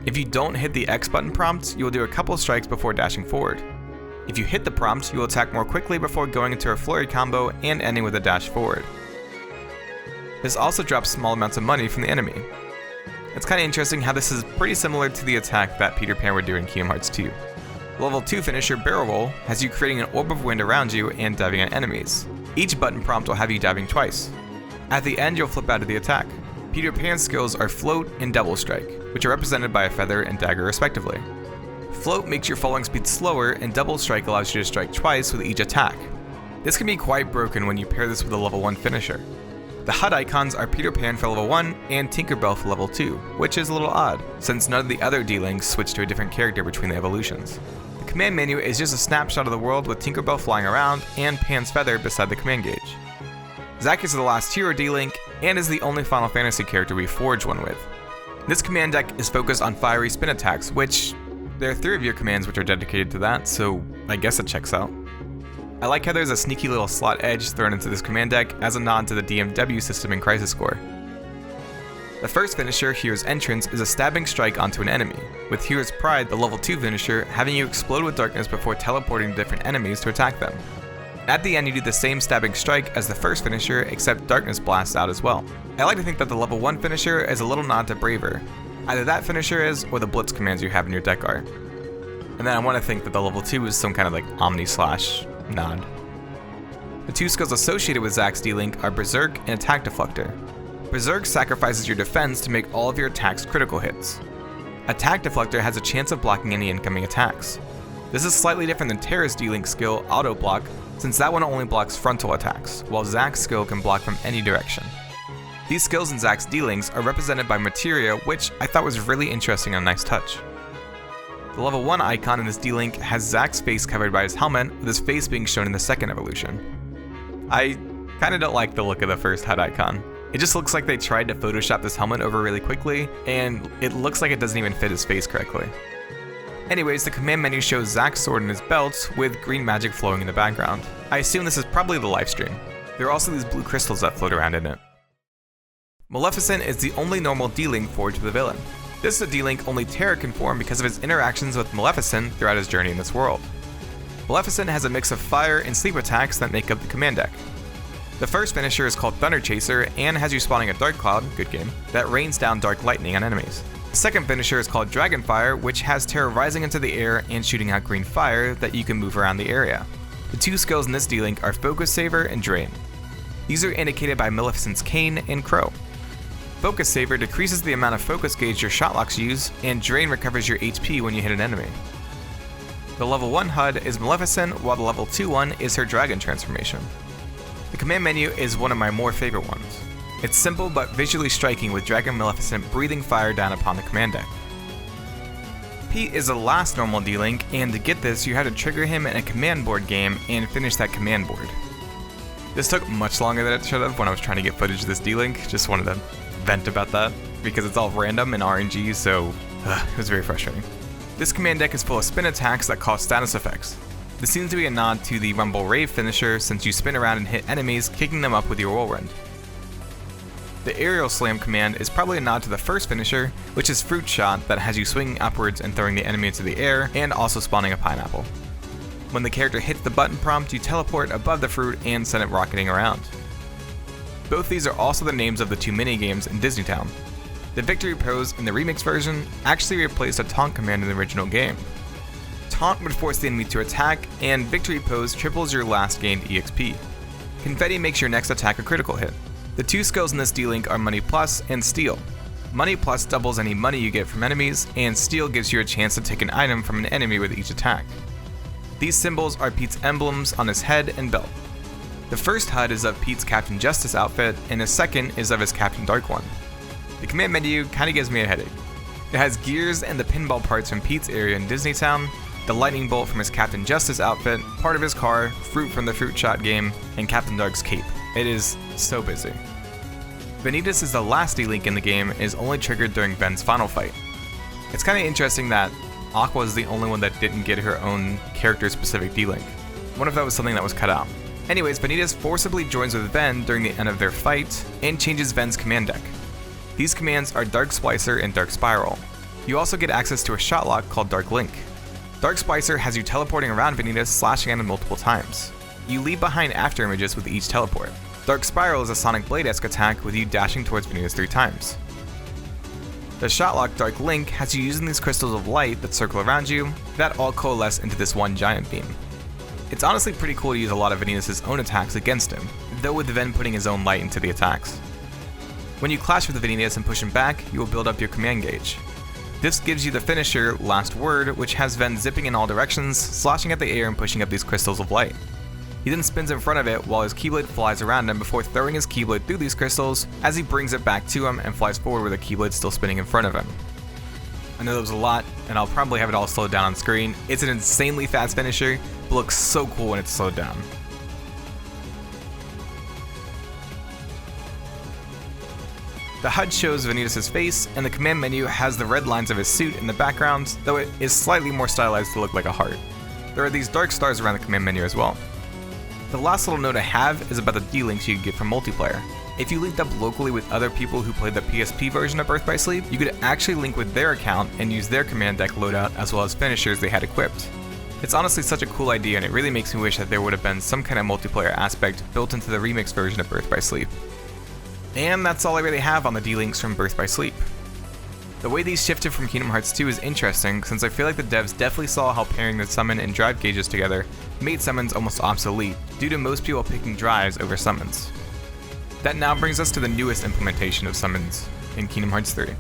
If you don't hit the X button prompt, you will do a couple of strikes before dashing forward. If you hit the prompt, you will attack more quickly before going into a flurry combo and ending with a dash forward. This also drops small amounts of money from the enemy. It's kind of interesting how this is pretty similar to the attack that Peter Pan would do in Kingdom Hearts 2. Level 2 finisher Barrel Roll has you creating an orb of wind around you and diving at enemies. Each button prompt will have you diving twice. At the end, you'll flip out of the attack. Peter Pan's skills are Float and Double Strike, which are represented by a feather and dagger respectively. Float makes your falling speed slower, and Double Strike allows you to strike twice with each attack. This can be quite broken when you pair this with a level 1 finisher. The HUD icons are Peter Pan for level 1 and Tinkerbell for level 2, which is a little odd, since none of the other D-Links switch to a different character between the evolutions. The command menu is just a snapshot of the world with Tinkerbell flying around and Pan's feather beside the command gauge. Zack is the last hero D-Link and is the only Final Fantasy character we forge one with. This command deck is focused on fiery spin attacks, which there are 3 of your commands which are dedicated to that, so I guess it checks out. I like how there's a sneaky little slot edge thrown into this command deck as a nod to the DMW system in Crisis Core. The first finisher, Hero's Entrance, is a stabbing strike onto an enemy, with Hero's Pride, the level 2 finisher, having you explode with darkness before teleporting to different enemies to attack them. At the end, you do the same stabbing strike as the first finisher, except darkness blasts out as well. I like to think that the level 1 finisher is a little nod to Braver. Either that finisher is, or the Blitz commands you have in your deck are. And then I want to think that the level 2 is some kind of like Omni/nod. The 2 skills associated with Zack's D-Link are Berserk and Attack Deflector. Berserk sacrifices your defense to make all of your attacks critical hits. Attack Deflector has a chance of blocking any incoming attacks. This is slightly different than Terra's D-Link skill, Auto Block, since that one only blocks frontal attacks, while Zack's skill can block from any direction. These skills in Zack's D-Links are represented by Materia, which I thought was really interesting and a nice touch. The level 1 icon in this D-Link has Zack's face covered by his helmet, with his face being shown in the second evolution. I kinda don't like the look of the first HUD icon. It just looks like they tried to Photoshop this helmet over really quickly, and it looks like it doesn't even fit his face correctly. Anyways, the command menu shows Zack's sword in his belt, with green magic flowing in the background. I assume this is probably the livestream. There are also these blue crystals that float around in it. Maleficent is the only normal D-Link forged with a villain. This is a D-Link only Terra can form because of his interactions with Maleficent throughout his journey in this world. Maleficent has a mix of fire and sleep attacks that make up the command deck. The first finisher is called Thunder Chaser and has you spawning a dark cloud, good game, that rains down dark lightning on enemies. The second finisher is called Dragonfire, which has Terra rising into the air and shooting out green fire that you can move around the area. The 2 skills in this D-Link are Focus Saver and Drain. These are indicated by Maleficent's cane and crow. Focus Saver decreases the amount of focus gauge your shotlocks use, and Drain recovers your HP when you hit an enemy. The level 1 HUD is Maleficent, while the level 2 one is her dragon transformation. The command menu is one of my more favorite ones. It's simple but visually striking, with Dragon Maleficent breathing fire down upon the command deck. Pete is the last normal D-Link, and to get this you had to trigger him in a command board game and finish that command board. This took much longer than it should have when I was trying to get footage of this D-Link. Just wanted to vent about that, because it's all random and RNG, so it was very frustrating. This command deck is full of spin attacks that cause status effects. This seems to be a nod to the Rumble Rave finisher, since you spin around and hit enemies, kicking them up with your whirlwind. The aerial slam command is probably a nod to the first finisher, which is Fruit Shot, that has you swinging upwards and throwing the enemy into the air, and also spawning a pineapple. When the character hits the button prompt, you teleport above the fruit and send it rocketing around. Both these are also the names of the two minigames in Disney Town. The victory pose in the remix version actually replaced a taunt command in the original game. Taunt would force the enemy to attack, and victory pose triples your last gained EXP. Confetti makes your next attack a critical hit. The two skills in this D-Link are Money Plus and Steal. Money Plus doubles any money you get from enemies, and Steal gives you a chance to take an item from an enemy with each attack. These symbols are Pete's emblems on his head and belt. The first HUD is of Pete's Captain Justice outfit, and the second is of his Captain Dark one. The command menu kinda gives me a headache. It has gears and the pinball parts from Pete's area in Disney Town, the lightning bolt from his Captain Justice outfit, part of his car, fruit from the Fruit Shot game, and Captain Dark's cape. It is so busy. Vanitas is the last D-Link in the game and is only triggered during Ben's final fight. It's kinda interesting that Aqua is the only one that didn't get her own character-specific D-Link. I wonder if that was something that was cut out. Anyways, Vanitas forcibly joins with Ven during the end of their fight and changes Ven's command deck. These commands are Dark Splicer and Dark Spiral. You also get access to a shot lock called Dark Link. Dark Splicer has you teleporting around Vanitas, slashing at him multiple times. You leave behind after images with each teleport. Dark Spiral is a Sonic Blade-esque attack with you dashing towards Vanitas 3 times. The shot lock Dark Link has you using these crystals of light that circle around you, that all coalesce into this one giant beam. It's honestly pretty cool to use a lot of Vanitas' own attacks against him, though with Ven putting his own light into the attacks. When you clash with the Vanitas and push him back, you will build up your command gauge. This gives you the finisher, Last Word, which has Ven zipping in all directions, slashing at the air and pushing up these crystals of light. He then spins in front of it while his Keyblade flies around him before throwing his Keyblade through these crystals as he brings it back to him and flies forward with the Keyblade still spinning in front of him. I know that was a lot, and I'll probably have it all slowed down on screen. It's an insanely fast finisher, but looks so cool when it's slowed down. The HUD shows Vanitas' face, and the command menu has the red lines of his suit in the background, though it is slightly more stylized to look like a heart. There are these dark stars around the command menu as well. The last little note I have is about the D-Links you can get from multiplayer. If you linked up locally with other people who played the PSP version of Birth by Sleep, you could actually link with their account and use their command deck loadout as well as finishers they had equipped. It's honestly such a cool idea, and it really makes me wish that there would have been some kind of multiplayer aspect built into the remix version of Birth by Sleep. And that's all I really have on the D-Links from Birth by Sleep. The way these shifted from Kingdom Hearts 2 is interesting, since I feel like the devs definitely saw how pairing the summon and drive gauges together made summons almost obsolete, due to most people picking drives over summons. That now brings us to the newest implementation of summons in Kingdom Hearts 3.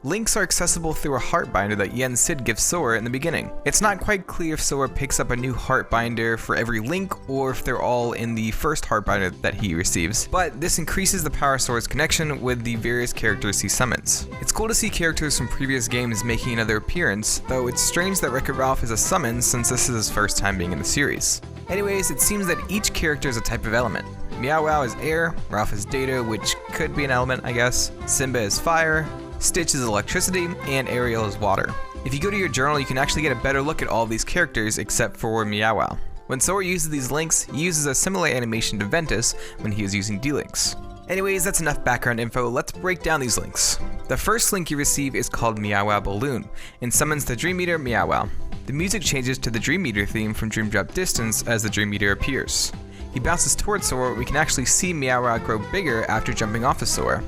Links are accessible through a heart binder that Yen Sid gives Sora in the beginning. It's not quite clear if Sora picks up a new heart binder for every link or if they're all in the first heart binder that he receives, but this increases the power of Sora's connection with the various characters he summons. It's cool to see characters from previous games making another appearance, though it's strange that WreckIt Ralph is a summon since this is his first time being in the series. Anyways, it seems that each character is a type of element. Miyawa is air, Ralph is data, which could be an element I guess, Simba is fire, Stitch is electricity, and Ariel is water. If you go to your journal, you can actually get a better look at all of these characters except for Miyawa. When Sora uses these links, he uses a similar animation to Ventus when he is using D-Links. Anyways, that's enough background info, let's break down these links. The first link you receive is called Miyawa Balloon, and summons the Dream Eater Miyawa. The music changes to the Dream Eater theme from Dream Drop Distance as the Dream Eater appears. He bounces towards Sora, we can actually see Miyawa grow bigger after jumping off of Sora.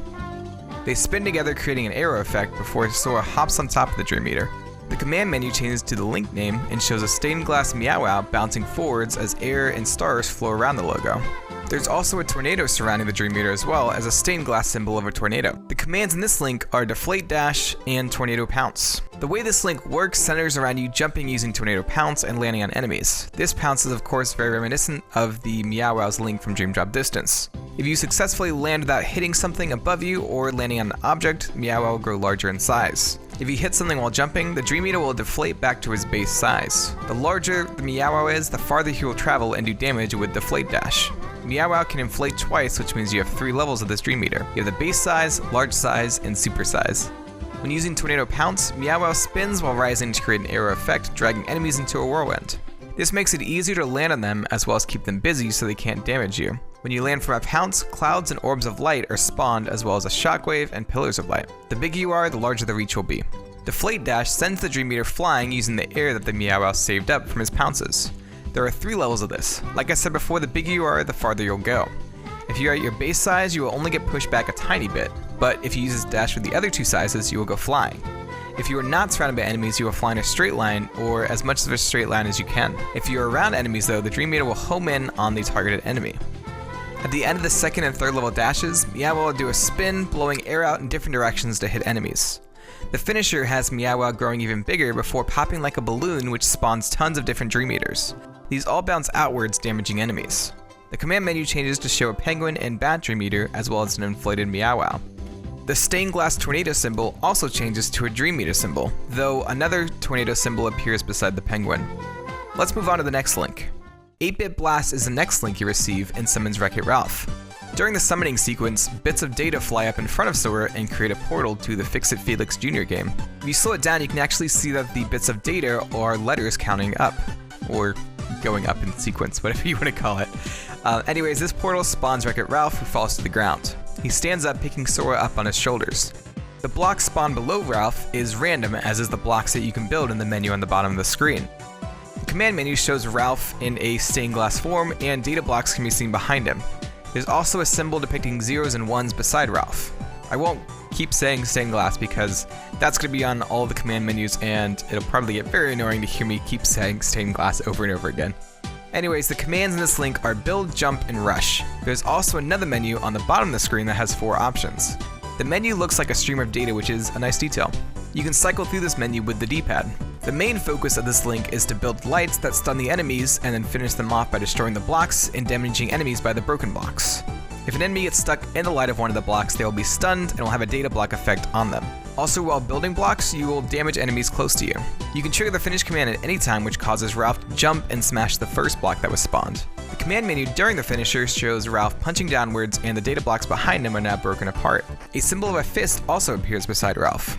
They spin together, creating an arrow effect before Sora hops on top of the Dream Eater. The command menu changes to the link name and shows a stained glass Miyawa bouncing forwards as air and stars flow around the logo. There's also a tornado surrounding the Dream Eater as well as a stained glass symbol of a tornado. The commands in this link are Deflate Dash and Tornado Pounce. The way this link works centers around you jumping using Tornado Pounce and landing on enemies. This pounce is of course very reminiscent of the Miyawa's link from Dream Drop Distance. If you successfully land without hitting something above you or landing on an object, Miyawa will grow larger in size. If you hit something while jumping, the Dream Eater will deflate back to his base size. The larger the Miyawa is, the farther he will travel and do damage with Deflate Dash. Miyawa can inflate twice, which means you have 3 levels of this Dream Eater. You have the base size, large size, and super size. When using Tornado Pounce, Miyawa spins while rising to create an arrow effect, dragging enemies into a whirlwind. This makes it easier to land on them as well as keep them busy so they can't damage you. When you land from a pounce, clouds and orbs of light are spawned as well as a shockwave and pillars of light. The bigger you are, the larger the reach will be. Deflate Dash sends the Dream Eater flying using the air that the Miyawa saved up from his pounces. There are 3 levels of this. Like I said before, the bigger you are, the farther you'll go. If you're at your base size, you will only get pushed back a tiny bit, but if you use this dash with the other 2 sizes, you will go flying. If you are not surrounded by enemies, you will fly in a straight line, or as much of a straight line as you can. If you are around enemies though, the Dream Eater will home in on the targeted enemy. At the end of the 2nd and 3rd level dashes, Miyawa will do a spin, blowing air out in different directions to hit enemies. The finisher has Miyawa growing even bigger before popping like a balloon, which spawns tons of different Dream Eaters. These all bounce outwards, damaging enemies. The command menu changes to show a penguin and bat Dream Eater, as well as an inflated Miyawa. The stained glass tornado symbol also changes to a Dream Eater symbol, though another tornado symbol appears beside the penguin. Let's move on to the next link. 8-Bit Blast is the next link you receive and summons WreckIt Ralph. During the summoning sequence, bits of data fly up in front of Sora and create a portal to the Fix-It Felix Jr. game. If you slow it down, you can actually see that the bits of data are letters counting up, or going up in sequence, whatever you want to call it. Anyways, this portal spawns WreckIt Ralph, who falls to the ground. He stands up, picking Sora up on his shoulders. The block spawned below Ralph is random, as is the blocks that you can build in the menu on the bottom of the screen. The command menu shows Ralph in a stained glass form, and data blocks can be seen behind him. There's also a symbol depicting 0s and 1s beside Ralph. I won't keep saying stained glass because that's going to be on all of the command menus, and it'll probably get very annoying to hear me keep saying stained glass over and over again. Anyways, the commands in this link are build, jump, and rush. There's also another menu on the bottom of the screen that has 4 options. The menu looks like a stream of data, which is a nice detail. You can cycle through this menu with the D-pad. The main focus of this link is to build lights that stun the enemies and then finish them off by destroying the blocks and damaging enemies by the broken blocks. If an enemy gets stuck in the light of one of the blocks, they will be stunned and will have a data block effect on them. Also, while building blocks, you will damage enemies close to you. You can trigger the finish command at any time, which causes Ralph to jump and smash the first block that was spawned. The command menu during the finisher shows Ralph punching downwards, and the data blocks behind him are now broken apart. A symbol of a fist also appears beside Ralph.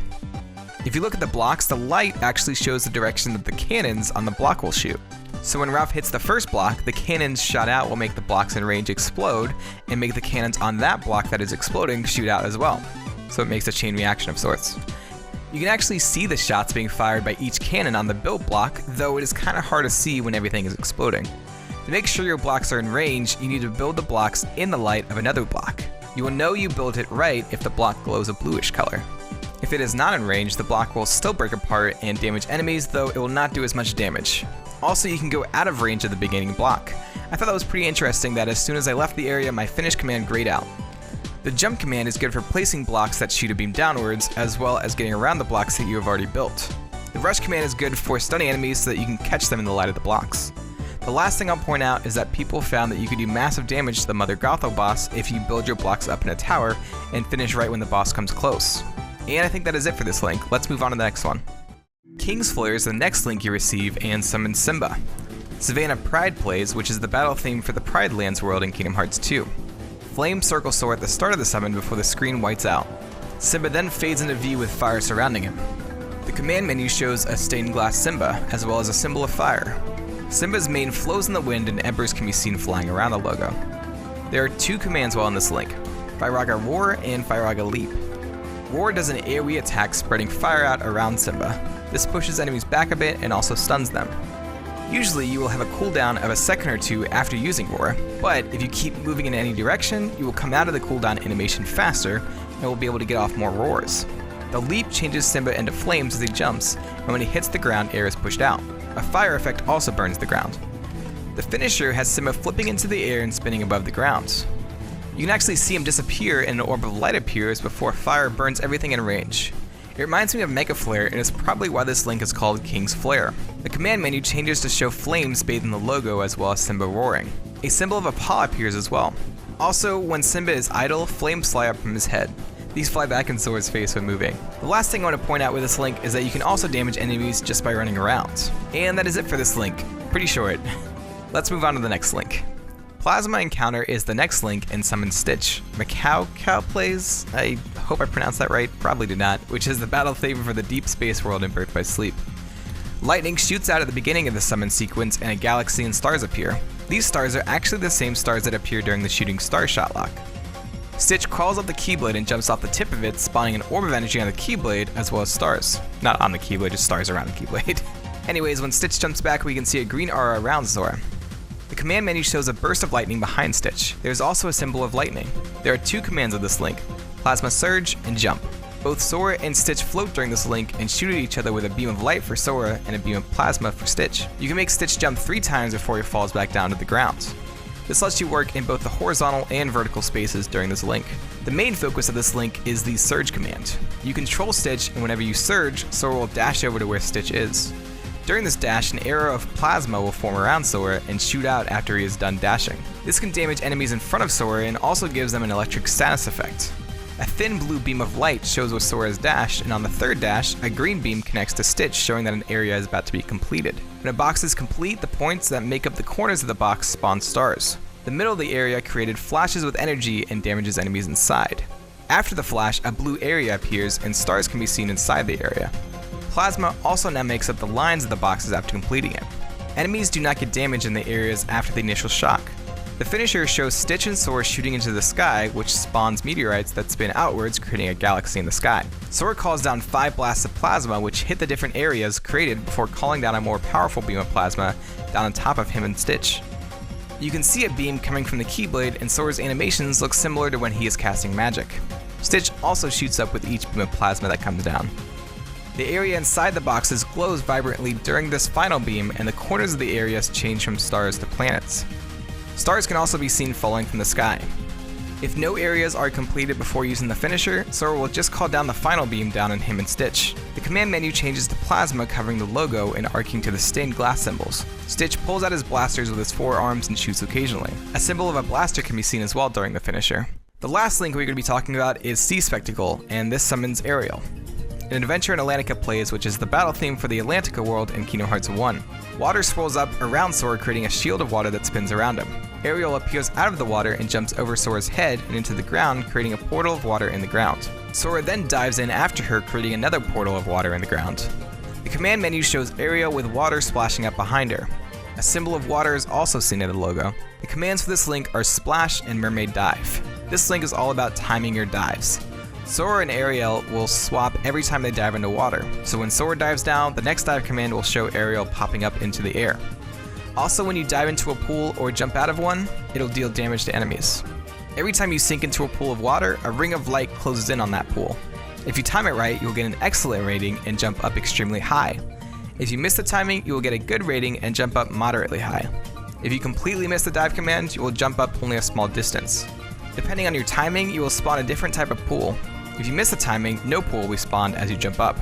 If you look at the blocks, the light actually shows the direction that the cannons on the block will shoot. So when Ralph hits the first block, the cannons shot out will make the blocks in range explode, and make the cannons on that block that is exploding shoot out as well. So it makes a chain reaction of sorts. You can actually see the shots being fired by each cannon on the build block, though it is kind of hard to see when everything is exploding. To make sure your blocks are in range, you need to build the blocks in the light of another block. You will know you built it right if the block glows a bluish color. If it is not in range, the block will still break apart and damage enemies, though it will not do as much damage. Also, you can go out of range of the beginning block. I thought that was pretty interesting that as soon as I left the area, my finish command grayed out. The jump command is good for placing blocks that shoot a beam downwards, as well as getting around the blocks that you have already built. The rush command is good for stunning enemies so that you can catch them in the light of the blocks. The last thing I'll point out is that people found that you could do massive damage to the Mother Gotho boss if you build your blocks up in a tower and finish right when the boss comes close. And I think that is it for this link. Let's move on to the next one. King's Flare is the next link you receive and summon Simba. Savannah Pride plays, which is the battle theme for the Pride Lands world in Kingdom Hearts 2. Flames circle Sora at the start of the summon before the screen whites out. Simba then fades into view with fire surrounding him. The command menu shows a stained glass Simba, as well as a symbol of fire. Simba's mane flows in the wind and embers can be seen flying around the logo. There are 2 commands while in this link, Firaga Roar and Firaga Leap. Roar does an AoE attack spreading fire out around Simba. This pushes enemies back a bit and also stuns them. Usually you will have a cooldown of a second or 2 after using Roar, but if you keep moving in any direction, you will come out of the cooldown animation faster and will be able to get off more roars. The leap changes Simba into flames as he jumps, and when he hits the ground, air is pushed out. A fire effect also burns the ground. The finisher has Simba flipping into the air and spinning above the ground. You can actually see him disappear and an orb of light appears before fire burns everything in range. It reminds me of Mega Flare and is probably why this link is called King's Flare. The command menu changes to show flames bathed in the logo as well as Simba roaring. A symbol of a paw appears as well. Also, when Simba is idle, flames fly up from his head. These fly back in Sora's face when moving. The last thing I want to point out with this link is that you can also damage enemies just by running around. And that is it for this link. Pretty short. Let's move on to the next link. Plasma Encounter is the next link in Summon Stitch. Macau Cow plays, I hope I pronounced that right, probably did not, which is the battle theme for the Deep Space world in Birth by Sleep. Lightning shoots out at the beginning of the summon sequence and a galaxy and stars appear. These stars are actually the same stars that appear during the shooting star shot lock. Stitch crawls up the Keyblade and jumps off the tip of it, spawning an orb of energy on the Keyblade as well as stars. Not on the Keyblade, just stars around the Keyblade. Anyways, when Stitch jumps back, we can see a green aura around Sora. The command menu shows a burst of lightning behind Stitch. There's also a symbol of lightning. There are 2 commands of this link, Plasma Surge and Jump. Both Sora and Stitch float during this link and shoot at each other with a beam of light for Sora and a beam of plasma for Stitch. You can make Stitch jump 3 times before he falls back down to the ground. This lets you work in both the horizontal and vertical spaces during this link. The main focus of this link is the Surge command. You control Stitch, and whenever you surge, Sora will dash over to where Stitch is. During this dash, an arrow of plasma will form around Sora and shoot out after he is done dashing. This can damage enemies in front of Sora and also gives them an electric status effect. A thin blue beam of light shows where Sora has dashed, and on the third dash, a green beam connects to Stitch, showing that an area is about to be completed. When a box is complete, the points that make up the corners of the box spawn stars. The middle of the area created flashes with energy and damages enemies inside. After the flash, a blue area appears and stars can be seen inside the area. Plasma also now makes up the lines of the boxes after completing it. Enemies do not get damaged in the areas after the initial shock. The finisher shows Stitch and Sora shooting into the sky, which spawns meteorites that spin outwards, creating a galaxy in the sky. Sora calls down 5 blasts of plasma, which hit the different areas created before calling down a more powerful beam of plasma down on top of him and Stitch. You can see a beam coming from the Keyblade, and Sora's animations look similar to when he is casting magic. Stitch also shoots up with each beam of plasma that comes down. The area inside the boxes glows vibrantly during this final beam, and the corners of the areas change from stars to planets. Stars can also be seen falling from the sky. If no areas are completed before using the finisher, Sora will just call down the final beam down on him and Stitch. The command menu changes to plasma covering the logo and arcing to the stained glass symbols. Stitch pulls out his blasters with his 4 arms and shoots occasionally. A symbol of a blaster can be seen as well during the finisher. The last link we're going to be talking about is Sea Spectacle, and this summons Ariel. An adventure in Atlantica plays, which is the battle theme for the Atlantica world in Kingdom Hearts 1. Water swirls up around Sora, creating a shield of water that spins around him. Ariel appears out of the water and jumps over Sora's head and into the ground, creating a portal of water in the ground. Sora then dives in after her, creating another portal of water in the ground. The command menu shows Ariel with water splashing up behind her. A symbol of water is also seen in the logo. The commands for this link are Splash and Mermaid Dive. This link is all about timing your dives. Sora and Ariel will swap every time they dive into water, so when Sora dives down, the next dive command will show Ariel popping up into the air. Also, when you dive into a pool or jump out of one, it'll deal damage to enemies. Every time you sink into a pool of water, a ring of light closes in on that pool. If you time it right, you'll get an excellent rating and jump up extremely high. If you miss the timing, you will get a good rating and jump up moderately high. If you completely miss the dive command, you will jump up only a small distance. Depending on your timing, you will spawn a different type of pool. If you miss the timing, no pool will be spawned as you jump up.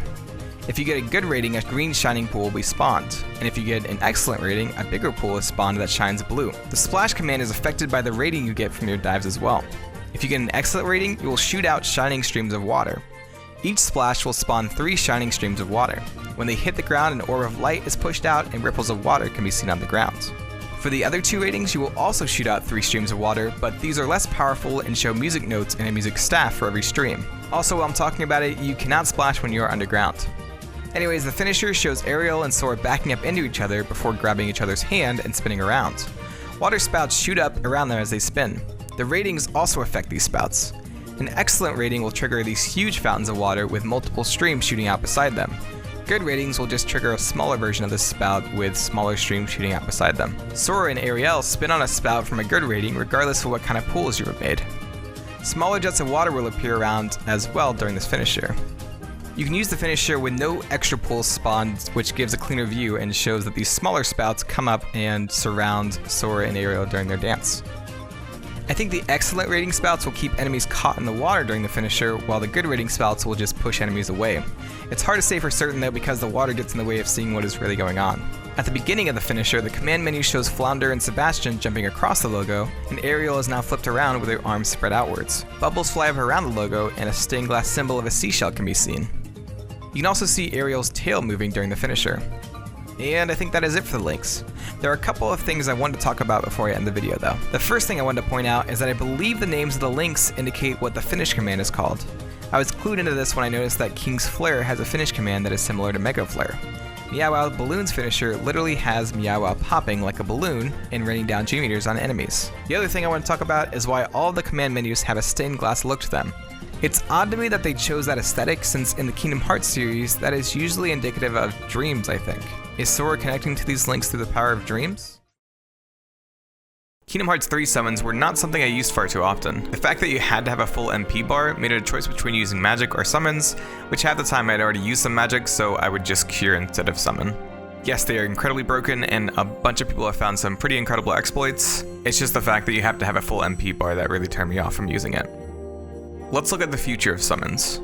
If you get a good rating, a green shining pool will be spawned, and if you get an excellent rating, a bigger pool is spawned that shines blue. The splash command is affected by the rating you get from your dives as well. If you get an excellent rating, you will shoot out shining streams of water. Each splash will spawn 3 shining streams of water. When they hit the ground, an orb of light is pushed out and ripples of water can be seen on the ground. For the other 2 ratings, you will also shoot out 3 streams of water, but these are less powerful and show music notes and a music staff for every stream. Also, while I'm talking about it, you cannot splash when you are underground. Anyways, the finisher shows Ariel and Sora backing up into each other before grabbing each other's hand and spinning around. Water spouts shoot up around them as they spin. The ratings also affect these spouts. An excellent rating will trigger these huge fountains of water with multiple streams shooting out beside them. Good ratings will just trigger a smaller version of this spout with smaller streams shooting out beside them. Sora and Ariel spin on a spout from a good rating regardless of what kind of pools you have made. Smaller jets of water will appear around as well during this finisher. You can use the finisher with no extra pools spawned, which gives a cleaner view and shows that these smaller spouts come up and surround Sora and Ariel during their dance. I think the excellent rating spouts will keep enemies caught in the water during the finisher, while the good rating spouts will just push enemies away. It's hard to say for certain though because the water gets in the way of seeing what is really going on. At the beginning of the finisher, the command menu shows Flounder and Sebastian jumping across the logo, and Ariel is now flipped around with her arms spread outwards. Bubbles fly up around the logo, and a stained glass symbol of a seashell can be seen. You can also see Ariel's tail moving during the finisher. And I think that is it for the links. There are a couple of things I wanted to talk about before I end the video though. The first thing I wanted to point out is that I believe the names of the links indicate what the finish command is called. I was clued into this when I noticed that King's Flare has a finish command that is similar to Mega Flare. Miyawa Balloon's finisher literally has Miyawa popping like a balloon and raining down G-meters on enemies. The other thing I want to talk about is why all the command menus have a stained glass look to them. It's odd to me that they chose that aesthetic, since in the Kingdom Hearts series, that is usually indicative of dreams, I think. Is Sora connecting to these links through the power of dreams? Kingdom Hearts 3 summons were not something I used far too often. The fact that you had to have a full MP bar made it a choice between using magic or summons, which half the time I'd already used some magic, so I would just cure instead of summon. Yes, they are incredibly broken, and a bunch of people have found some pretty incredible exploits. It's just the fact that you have to have a full MP bar that really turned me off from using it. Let's look at the future of summons.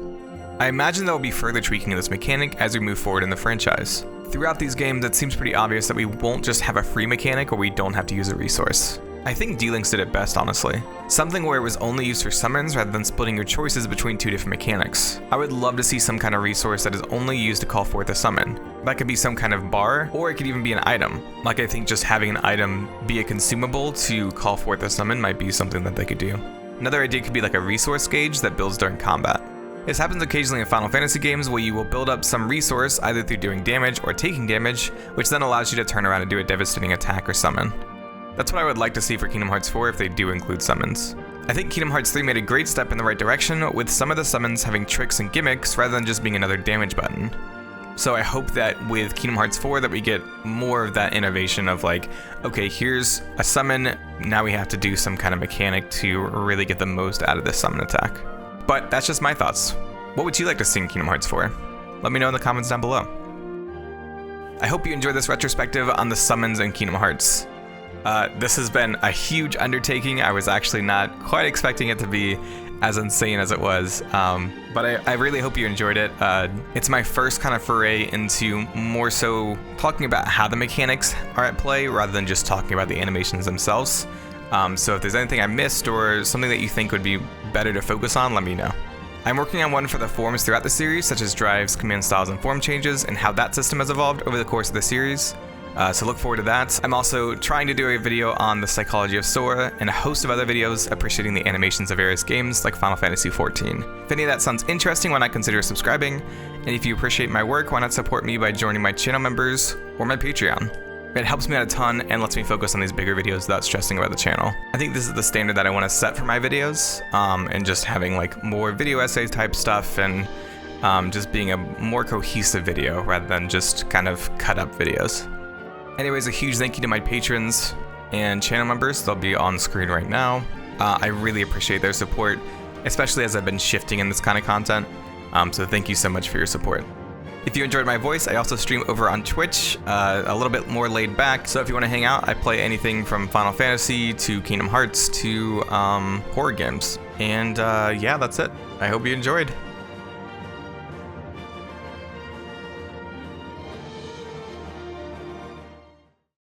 I imagine there will be further tweaking of this mechanic as we move forward in the franchise. Throughout these games, it seems pretty obvious that we won't just have a free mechanic where we don't have to use a resource. I think D-Links did it best, honestly. Something where it was only used for summons rather than splitting your choices between two different mechanics. I would love to see some kind of resource that is only used to call forth a summon. That could be some kind of bar, or it could even be an item. Like, I think just having an item be a consumable to call forth a summon might be something that they could do. Another idea could be like a resource gauge that builds during combat. This happens occasionally in Final Fantasy games where you will build up some resource either through doing damage or taking damage, which then allows you to turn around and do a devastating attack or summon. That's what I would like to see for Kingdom Hearts 4 if they do include summons. I think Kingdom Hearts 3 made a great step in the right direction, with some of the summons having tricks and gimmicks rather than just being another damage button. So I hope that with Kingdom Hearts 4 that we get more of that innovation of like, okay, here's a summon, now we have to do some kind of mechanic to really get the most out of this summon attack. But that's just my thoughts. What would you like to see in Kingdom Hearts 4? Let me know in the comments down below. I hope you enjoyed this retrospective on the summons in Kingdom Hearts. This has been a huge undertaking. I was actually not quite expecting it to be as insane as it was, but I really hope you enjoyed it. It's my first kind of foray into more so talking about how the mechanics are at play rather than just talking about the animations themselves. So if there's anything I missed or something that you think would be better to focus on, let me know. I'm working on one for the forms throughout the series, such as drives, command styles, and form changes, and how that system has evolved over the course of the series. So look forward to that. I'm also trying to do a video on the psychology of Sora and a host of other videos appreciating the animations of various games like Final Fantasy XIV. If any of that sounds interesting, why not consider subscribing? And if you appreciate my work, why not support me by joining my channel members or my Patreon? It helps me out a ton and lets me focus on these bigger videos without stressing about the channel. I think this is the standard that I want to set for my videos, and just having like more video essay type stuff and just being a more cohesive video rather than just kind of cut up videos. Anyways, a huge thank you to my patrons and channel members. They'll be on screen right now. I really appreciate their support, especially as I've been shifting in this kind of content. So thank you so much for your support. If you enjoyed my voice, I also stream over on Twitch, a little bit more laid back. So if you want to hang out, I play anything from Final Fantasy to Kingdom Hearts to horror games. And yeah, that's it. I hope you enjoyed.